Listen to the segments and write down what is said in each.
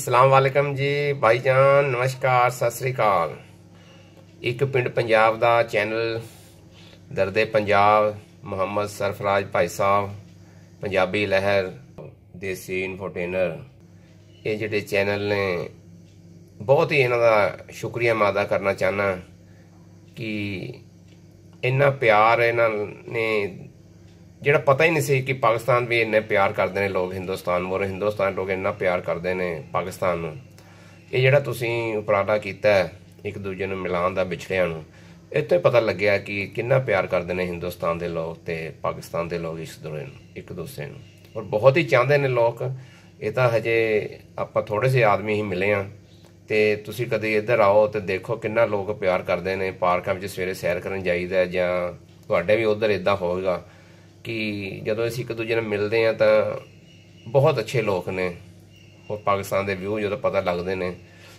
अस्सलाम वालेकुम जी भाईजान, नमस्कार, सत श्री अकाल। एक पिंड पंजाब दा चैनल दर्दे पंजाब, मुहम्मद सरफराज भाई साहब, पंजाबी लहर, देसी इन्फोटेनर, ये जिहड़े चैनल ने बहुत ही इन्हां दा शुक्रिया मैं अदा करना चाहना कि इन्ना प्यार इन्हां ने ਜਿਹੜਾ पता ही नहीं सी कि पाकिस्तान भी इन्ने प्यार करते हैं लोग हिंदुस्तान मोर हिंदुस्तान लोग इन्ना प्यार करते हैं पाकिस्तान नूं। ये जिहड़ा तुसीं उपराला कीता है एक दूजे नूं मिलाउण दा विछड़ियां नूं, इत्थे पता लग्या कि किन्ना प्यार करते हैं हिंदुस्तान के लोग ते पाकिस्तान के लोग एक दूसरे नूं, और बहुत ही चाहते हैं लोग। ये तो हजे आपां थोड़े से आदमी ही मिले हाँ, तो तुसीं कदी इधर आओ तो देखो किन्ना लोग प्यार करते हैं। पार्कां विच सवेरे सैर करन जाईदा, जां तुहाडे भी उधर इदां होवेगा कि जदों असीं एक दूजे नाल मिलते हैं तो बहुत अच्छे लोग ने। और पाकिस्तान के व्यू जो पता लगते हैं,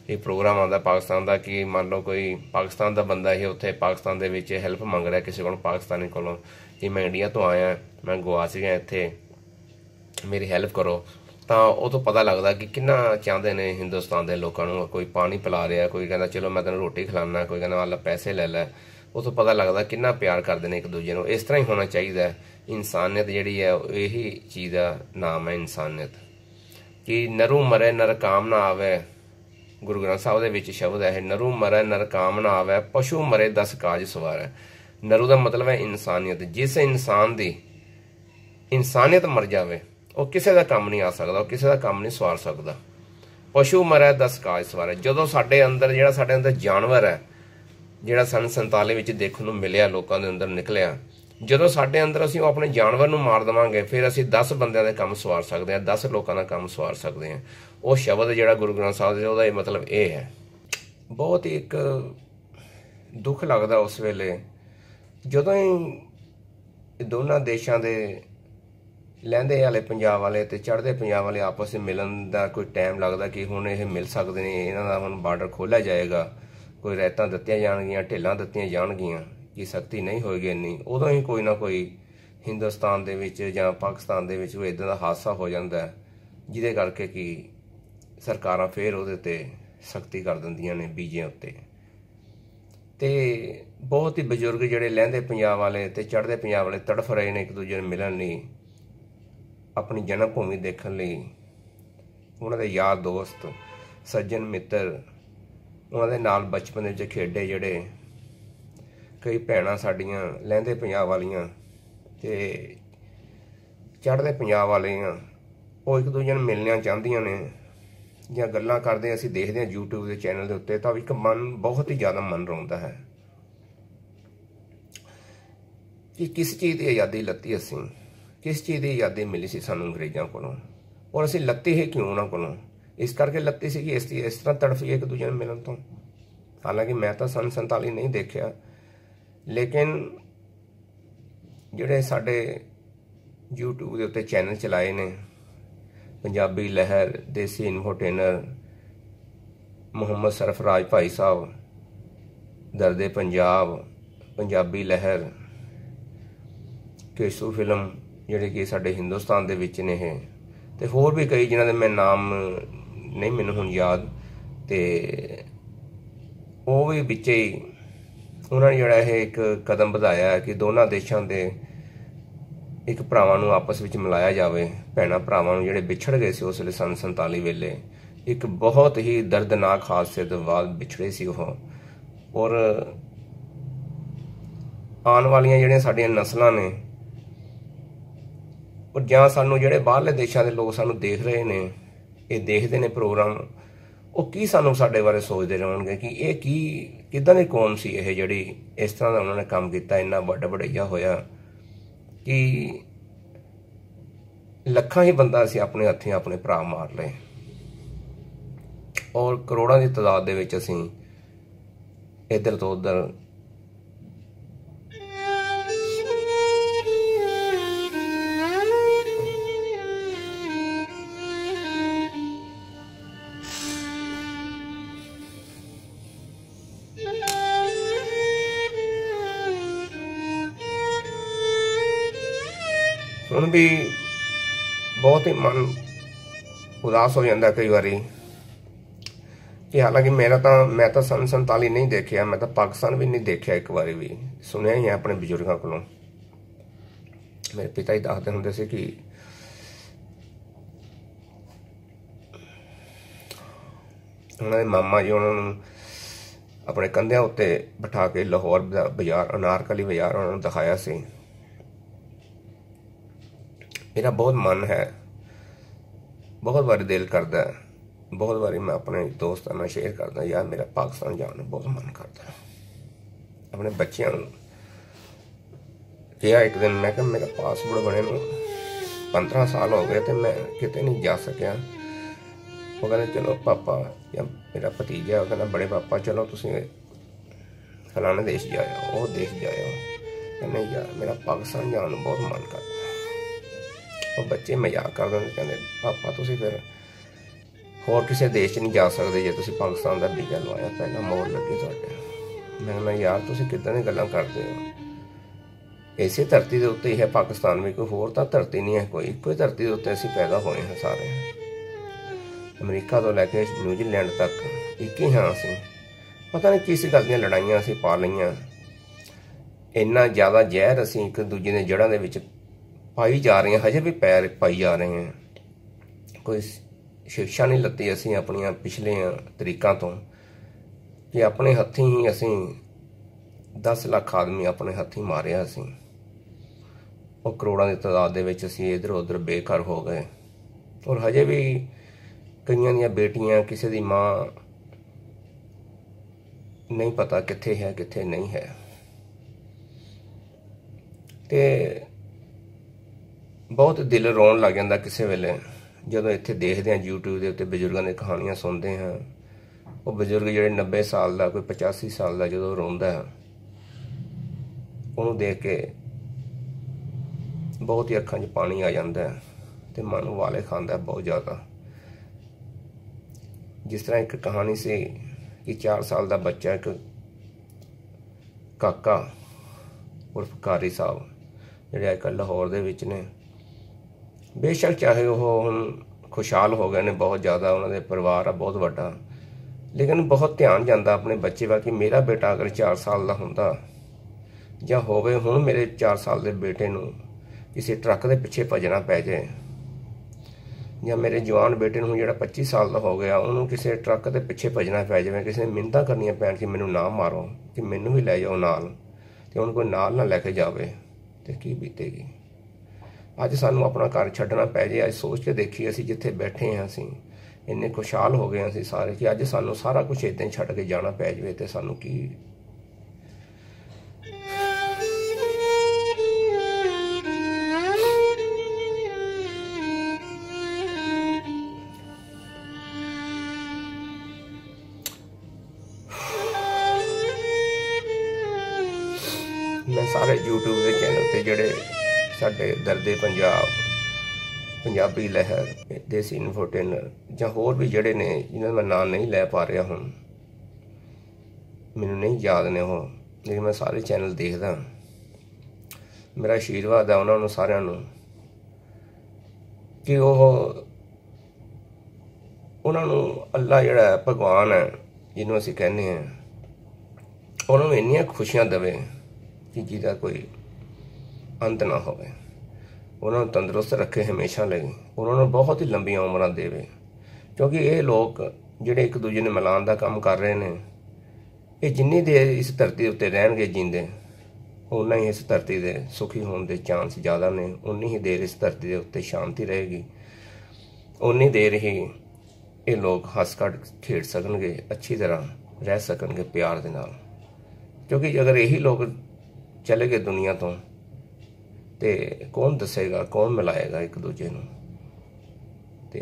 एक प्रोग्राम आता पाकिस्तान का कि मान लो कोई पाकिस्तान का बंदा ही उत्थे पाकिस्तान दे विच हैल्प मंग रहा किसी को पाकिस्तानी कोलों कि मैं इंडिया तो आया, मैं गुआच गया इत्थे, मेरी हैल्प करो। तो वो तो पता लगता कि किन्ना चाहते हैं हिंदुस्तान के लोगों को। कोई पानी पिला रहा, कोई कहना चलो मैं तेन रोटी खिलाना, कोई कहना वाला पैसे ले लै। वो तो पता लगता किन्ना प्यार करते हैं एक दूजे को। इस तरह ही होना चाहिए। इंसानियत जिहड़ी है यही चीज़ का नाम है इंसानियत। कि नरू मरे नर काम ना आवे, गुरु ग्रंथ साहब दे विच शब्द है, नरू मरे नर काम ना आवे, पशु मरे 10 काज सवारे। नरू का मतलब है इंसानियत। जिस इंसान की इंसानियत मर जाए वो किसी का काम नहीं आ सकता, वो किसी का काम नहीं सवार सकता। पशु मरे 10 काज सवारे। जो साडे अंदर जिहड़ा साडे अंदर जानवर है, जिहड़ा सन 47 विच देखण नूं मिलिया, लोकां दे अंदर निकलिया, ਜਦੋਂ ਸਾਡੇ ਅੰਦਰ ਅਸੀਂ ਆਪਣੇ ਜਾਨਵਰ ਨੂੰ ਮਾਰ ਦੇਵਾਂਗੇ ਫਿਰ ਅਸੀਂ 10 ਬੰਦਿਆਂ ਦੇ ਕੰਮ ਸਵਾਰ ਸਕਦੇ ਹਾਂ, 10 ਲੋਕਾਂ ਦਾ ਕੰਮ ਸਵਾਰ ਸਕਦੇ ਹਾਂ। ਉਹ ਸ਼ਬਦ ਜਿਹੜਾ ਗੁਰੂ ਗ੍ਰੰਥ ਸਾਹਿਬ ਦੇ ਉਹਦਾ ਇਹ ਮਤਲਬ ਇਹ ਹੈ। ਬਹੁਤ ਹੀ ਇੱਕ ਦੁੱਖ ਲੱਗਦਾ ਉਸ ਵੇਲੇ ਜਦੋਂ ਹੀ ਦੋਨਾਂ ਦੇਸ਼ਾਂ ਦੇ ਲਹਿੰਦੇ ਵਾਲੇ ਪੰਜਾਬ ਵਾਲੇ ਤੇ ਚੜ੍ਹਦੇ ਪੰਜਾਬ ਵਾਲੇ ਆਪਸ ਵਿੱਚ ਮਿਲਣ ਦਾ ਕੋਈ ਟਾਈਮ ਲੱਗਦਾ ਕਿ ਹੁਣ ਇਹ ਮਿਲ ਸਕਦੇ ਨੇ, ਇਹਨਾਂ ਦਾ ਹੁਣ ਬਾਰਡਰ ਖੋਲ੍ਹਿਆ ਜਾਏਗਾ, ਕੋਈ ਰਹਿਤਾਂ ਦਿੱਤੀਆਂ ਜਾਣਗੀਆਂ, ਢਿੱਲਾਂ ਦਿੱਤੀਆਂ ਜਾਣਗੀਆਂ कि शक्ति नहीं होएगी इन्नी, उदों ही कोई ना कोई हिंदुस्तान दे विच जां पाकिस्तान दे विच कोई इदां दा हादसा हो जाता है जिहदे करके कि सरकारां फिर उहदे ते सख्ती कर दिंदियां ने बीजें उत्ते। ते बहुत ही बजुर्ग जिहड़े लਹਿੰਦੇ पंजाब वाले ते चढ़दे पंजाब वाले तड़फ रहे ने एक दूजे नूं मिलण लई, अपनी जन्म भूमि देखण लई। उन्हां दे यार दोस्त सज्जन मित्र उन्हां दे नाल बचपन विच खेडे जिहड़े कई भैणां साडियां लਹਿੰਦੇ पंजाब वालियां ते चढ़दे पंजाब वालियां वो एक दूजे नूं मिलना चाहदियां ने जां गल्लां करदे असीं देखदे हां यूट्यूब के चैनल के उत्ते, तां एक मन बहुत ही ज़्यादा मन रोंदा है कि किस चीज़ की आज़ादी लत्ती असीं, किस चीज़ की आज़ादी मिली सी सानूं अंग्रेज़ां कोलों, और असीं लत्ती ही क्यों उन्हां कोलों। इस करके लत्ती सी कि इस तरह तड़फी एक दूजे नूं मिलण तो। हालांकि मैं तो सन 47 नहीं देखिया, लेकिन जिहड़े साडे यूट्यूब के उत्ते चैनल चलाए ने, पंजाबी लहर, देसी इन्फोटेनर, मुहम्मद सरफराज भाई साहब, दर्दे पंजाब, पंजाबी लहर, केसू फिल्म जिहड़े कि साडे हिंदुस्तान दे विच ने है, ते होर भी कई जिन्हां दे मैं नाम नहीं मैनूं हुण याद, ते वो भी विचे ही उन्होंने जोड़ा एक कदम बढ़ाया कि दोनों देशों के एक भरावां नूं आपस में मिलाया जाए। भैणां भरावां नूं जिहड़े विछड़ गए सी उस वेले सन 47 वेले एक बहुत ही दर्दनाक हादसे तो बाद विछड़े सी वो। और आने वालियां जिहड़ियां साडियां नस्लां ने, और जां सानूं जिहड़े बाहरले देशां दे लोग सानूं देख रहे ने, ये देखदे ने प्रोग्राम, वो की सानूं साडे बारे सोचते रहणगे कि ये की किदां दी कौम सी ये जिहड़ी इस तरह का उन्होंने काम किया, इन्ना वड्डा वड्डा होया कि लखां ही बंदा असीं अपने हत्थीं अपने भरा मार लए, और करोड़ां की तादाद दे विच असीं इधर तो उधर हुण भी बहुत ही मन उदास हो जाता कई बारी कि हालांकि मैं तो सन 47 नहीं देखिया, मैं तो पाकिस्तान भी नहीं देखिया, एक बारी भी सुनिया ही है अपने बजुर्गों को। मेरे पिता ही दसते होंगे सी कि उन्होंने मामा जी उन्होंने अपने कंधियां उत्ते बिठा के लाहौर बाजार, अनारकली बाजार उन्होंने दिखाया सी। मेरा बहुत मन है, बहुत बारी दिल करता है, बहुत बारी मैं अपने दोस्तों में शेयर करता, यार मेरा पाकिस्तान जाने बहुत मन करता है। अपने बच्चों कहा एक दिन, मैं मेरा पासपोर्ट बने 15 साल हो गए तो मैं कितने नहीं जा सकिया। वो कहते चलो पापा, या मेरा भतीजा वो कहना बड़े पापा चलो तुम फलाने देश जाओ, वो देश जाओ। नहीं यार मेरा पाकिस्तान जाने बहुत मन करता। वो बच्चे मजाक कर देंगे, कहते पापा तुम फिर होर किसी देश नहीं जा सकते जे तुम पाकिस्तान का वीजा लवाया, पहला मोड़ लगी तुहाडे। मैं कहना यार तुम किदां दी गल्लां करते हो, इसे धरती के उत्ते ही है पाकिस्तान भी, कोई होर तां धरती नहीं है, कोई इक्को ही धरती के उत्ते असीं पैदा होए हैं सारे। अमरीका तो लैके न्यूजीलैंड तक एक ही हाँ असीं, पता नहीं किस गल दीयां लड़ाइयां असीं पा लईआं। इन्ना ज़्यादा जहर असीं एक दूजे दे जड़ां दे विच पाई जा रहे हैं, हजे भी पैर पाई जा रहे हैं। कोई शिक्षा नहीं लत्ती असीं अपनियां पिछले तरीकों तो, कि अपने हत्थीं ही असीं 10 लाख आदमी अपने हत्थीं मारिया असीं, और करोड़ों की तादाद दे विच असीं इधर उधर बेघर हो गए। और हजे भी कईयां दियां बेटियां, किसी दी मां नहीं पता कित्थे है कित्थे नहीं है। ते बहुत दिल रोन लग जाता किसी वेले जदों इत्थे देखते हैं यूट्यूब के उत्ते बजुर्गों की कहानियां सुनते हैं। वो बजुर्ग जिहड़े 90 साल का, कोई 85 साल का जो रोंदा है, उन्होंने देख के बहुत ही अखां 'च पानी आ जाता है, तो मन वाले खांदा है बहुत ज़्यादा। जिस तरह एक कहानी सी कि 4 साल का बच्चा, एक काका उर्फ कारी साहब जिहड़े अजकल लाहौर दे विच ने, बेशक चाहे वो हुण खुशहाल हो गए ने बहुत ज़्यादा, उन्होंने परिवार आ बहुत वड्डा, लेकिन बहुत ध्यान जाता अपने बच्चे वा कि मेरा बेटा अगर 4 साल का हुंदा जां होवे हुण मेरे 4 साल के बेटे नूं किसी ट्रक के पिछे भजना पै जाए, या मेरे जवान बेटे नूं जिहड़ा 25 साल का हो गया उन्होंने किसी ट्रक के पिछे भजना पै जाए, किसी ने मिन्नतां करनियां पैण कि मैनूं ना मारो, कि मैनूं भी लै जाओ नाल, ते हुण कोई नाल ना लैके जावे ते की बीतेगी। अज सानूं अपना घर छड्डना पै जाए। अज सोच के देखिए असीं जिथे बैठे हैं, असीं इन्ने खुशहाल हो गए असीं सारे कि अज सानूं सारा कुछ इदां ही छड्ड के जाना पै जाए, ते सानूं की मैं सारे यूट्यूब के चैनल ते जिहड़े साडे दर्दे पंजाब, पंजाबी लहर, देसी इन्फोटेनर जां होर भी जिहड़े ने जिन्हां मैं नाम नहीं लै पा रहा हुण, मैनूं नहीं याद ने वो, लेकिन मैं सारे चैनल देखदा। मेरा आशीर्वाद है उन्होंने सारिਆਂ ਨੂੰ कि उन्होंने अल्लाह जिहड़ा भगवान है जिन्हों असीं कहने हैं, उन्होंने इन्नियां खुशियां देवे कि जिहदा कोई अंत ना होवे, उन्होंने तंदुरुस्त रखे हमेशा लई, उन्होंने बहुत ही लंबियां उम्रां देवे। क्योंकि ये लोग जिहड़े एक दूजे ने मिलान का काम कर रहे हैं, ये जिन्नी देर इस धरती उत्ते रहणगे जींदे, उन्ना ही इस धरती के सुखी होने के चांस ज़्यादा ने, उन्नी ही देर इस धरती के उत्ते शांति रहेगी, उन्नी देर ही ये लोग हस कट खेड सकणगे, अच्छी तरह रह सकणगे प्यार दे नाल। क्योंकि अगर यही लोग चले गए दुनिया तो कौन दसेगा, कौन मिलाएगा एक दूजे नूं। ते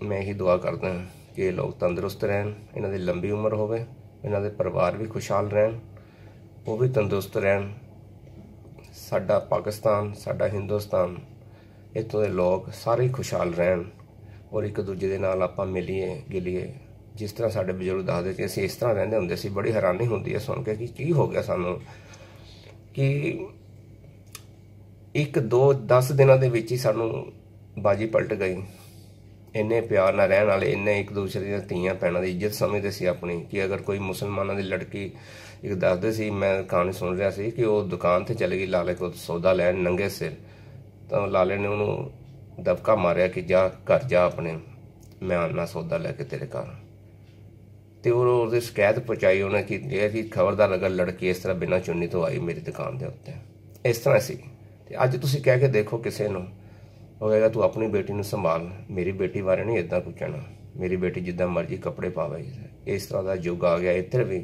मैं यही दुआ करदा कि ये लोग तंदुरुस्त रहन, इन्हां दी लंबी उम्र होवे, इन्हां दे परिवार भी खुशहाल रहन, वो भी तंदुरुस्त रहन। साडा पाकिस्तान, साडा हिंदुस्तान, इत्थों दे लोग सारे खुशहाल रहन, और एक दूजे दे नाल आपां मिलीए गिलीए। जिस तरह साडे बजुर्ग दसदे कि असीं इस तरह रहिंदे हुंदे सी, बड़ी हैरानी हुंदी है सुन के कि की हो गया सानूं, कि 1 2 10 दिनों के विच ही सानूं बाजी पलट गई। ਇੰਨੇ ਪਿਆਰ ਨਾਲ ਰਹਿਣ ਵਾਲੇ, ਇੰਨੇ ਇੱਕ ਦੂਸਰੇ ਦੀਆਂ ਧੀਆਂ ਭੈਣਾਂ ਦੀ ਇੱਜ਼ਤ ਸਮਝਦੇ ਸੀ ਆਪਣੀ, ਕਿ ਅਗਰ ਕੋਈ ਮੁਸਲਮਾਨਾਂ ਦੀ ਲੜਕੀ, ਇੱਕ ਦੱਸਦੇ ਸੀ, ਮੈਂ ਕਹਾਣੀ ਸੁਣ ਰਿਹਾ ਸੀ ਕਿ ਉਹ ਦੁਕਾਨ ਤੇ ਚਲੇ ਗਈ ਲਾਲੇ ਕੋਲ ਸੌਦਾ ਲੈਣ ਨੰਗੇ ਸਿਰ, ਤਾਂ ਲਾਲੇ ਨੇ ਉਹਨੂੰ ਦਬਕਾ ਮਾਰਿਆ ਕਿ ਜਾ ਘਰ ਜਾ ਆਪਣੇ, ਮੈਂ ਆਉਣਾ ਸੌਦਾ ਲੈ ਕੇ ਤੇਰੇ ਘਰ। ਤੇ ਉਹਦੀ ਸ਼ਿਕਾਇਤ ਪਹੁੰਚਾਈ ਉਹਨੇ ਕਿ ਖਬਰਦਾਰ ਅਗਰ ਲੜਕੀ ਇਸ ਤਰ੍ਹਾਂ ਬਿਨਾਂ ਚੁੰਨੀ ਤੋਂ ਆਈ ਮੇਰੀ ਦੁਕਾਨ ਦੇ ਉੱਤੇ। ਇਸ ਤਰ੍ਹਾਂ ਸੀ। ਤੇ ਅੱਜ ਤੁਸੀਂ ਕਹਿ ਕੇ ਦੇਖੋ ਕਿਸੇ ਨੂੰ, ਉਹ ਕਹੇਗਾ ਤੂੰ ਆਪਣੀ ਬੇਟੀ ਨੂੰ ਸੰਭਾਲ, ਮੇਰੀ ਬੇਟੀ ਬਾਰੇ ਨਹੀਂ ਇੱਦਾਂ ਕੁਝ ਕਹਿਣਾ, ਮੇਰੀ ਬੇਟੀ ਜਿੱਦਾਂ ਮਰਜ਼ੀ ਕੱਪੜੇ ਪਾਵੇ। ਇਸ ਤਰ੍ਹਾਂ ਦਾ ਯੁੱਗ ਆ ਗਿਆ ਇੱਧਰ ਵੀ,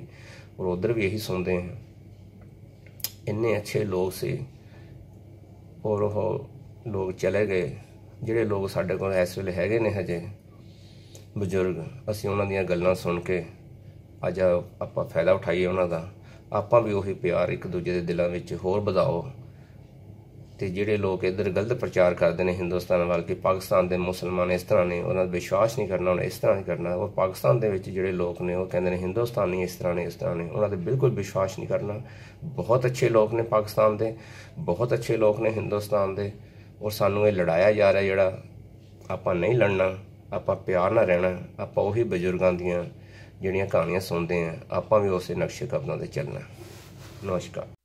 ਔਰ ਉੱਧਰ ਵੀ ਇਹੀ ਸੁਣਦੇ ਹਾਂ। ਇੰਨੇ ਅੱਛੇ ਲੋਕ ਸੀ, ਔਰ ਉਹ ਲੋਕ ਚਲੇ ਗਏ। ਜਿਹੜੇ ਲੋਕ ਸਾਡੇ ਕੋਲ ਇਸ ਵੇਲੇ ਹੈਗੇ ਨੇ ਹਜੇ ਬਜ਼ੁਰਗ, ਅਸੀਂ ਉਹਨਾਂ ਦੀਆਂ ਗੱਲਾਂ ਸੁਣ ਕੇ ਅੱਜ ਆਪਾਂ ਫਾਇਦਾ ਉਠਾਈਏ ਉਹਨਾਂ ਦਾ। ਆਪਾਂ ਵੀ ਉਹੀ ਪਿਆਰ ਇੱਕ ਦੂਜੇ ਦੇ ਦਿਲਾਂ ਵਿੱਚ ਹੋਰ ਵਧਾਓ। ਤੇ ਜਿਹੜੇ ਲੋਕ ਇੱਧਰ ਗਲਤ ਪ੍ਰਚਾਰ ਕਰਦੇ ਨੇ ਹਿੰਦੁਸਤਾਨ ਵੱਲ ਕਿ ਪਾਕਿਸਤਾਨ ਦੇ ਮੁਸਲਮਾਨ ਇਸ ਤਰ੍ਹਾਂ ਨੇ, ਉਹਨਾਂ ਦਾ ਵਿਸ਼ਵਾਸ ਨਹੀਂ ਕਰਨਾ, ਉਹਨਾਂ ਇਸ ਤਰ੍ਹਾਂ ਨਹੀਂ ਕਰਨਾ। ਔਰ ਪਾਕਿਸਤਾਨ ਦੇ ਵਿੱਚ ਜਿਹੜੇ ਲੋਕ ਨੇ ਉਹ ਕਹਿੰਦੇ ਨੇ ਹਿੰਦੁਸਤਾਨੀ ਇਸ ਤਰ੍ਹਾਂ ਨੇ, ਇਸ ਤਰ੍ਹਾਂ ਨੇ, ਉਹਨਾਂ ਦੇ ਬਿਲਕੁਲ ਵਿਸ਼ਵਾਸ ਨਹੀਂ ਕਰਨਾ। ਬਹੁਤ ਅੱਛੇ ਲੋਕ ਨੇ ਪਾਕਿਸਤਾਨ ਦੇ, ਬਹੁਤ ਅੱਛੇ ਲੋਕ ਨੇ ਹਿੰਦੁਸਤਾਨ ਦੇ। ਔਰ ਸਾਨੂੰ ਇਹ ਲੜਾਇਆ ਜਾ ਰਿਹਾ, ਜਿਹੜਾ ਆਪਾਂ ਨਹੀਂ ਲੜਨਾ, ਆਪਾਂ ਪਿਆਰ ਨਾਲ ਰਹਿਣਾ। ਆਪਾਂ ਉਹੀ ਬਜ਼ੁਰਗਾਂ ਦੀਆਂ ਜਿਹੜੀਆਂ ਕਹਾਣੀਆਂ ਸੁਣਦੇ ਹਾਂ, ਆਪਾਂ ਵੀ ਉਸੇ ਨਕਸ਼ੇ ਕਦਮਾਂ 'ਤੇ ਚੱਲਣਾ। ਨਮਸਕਾਰ।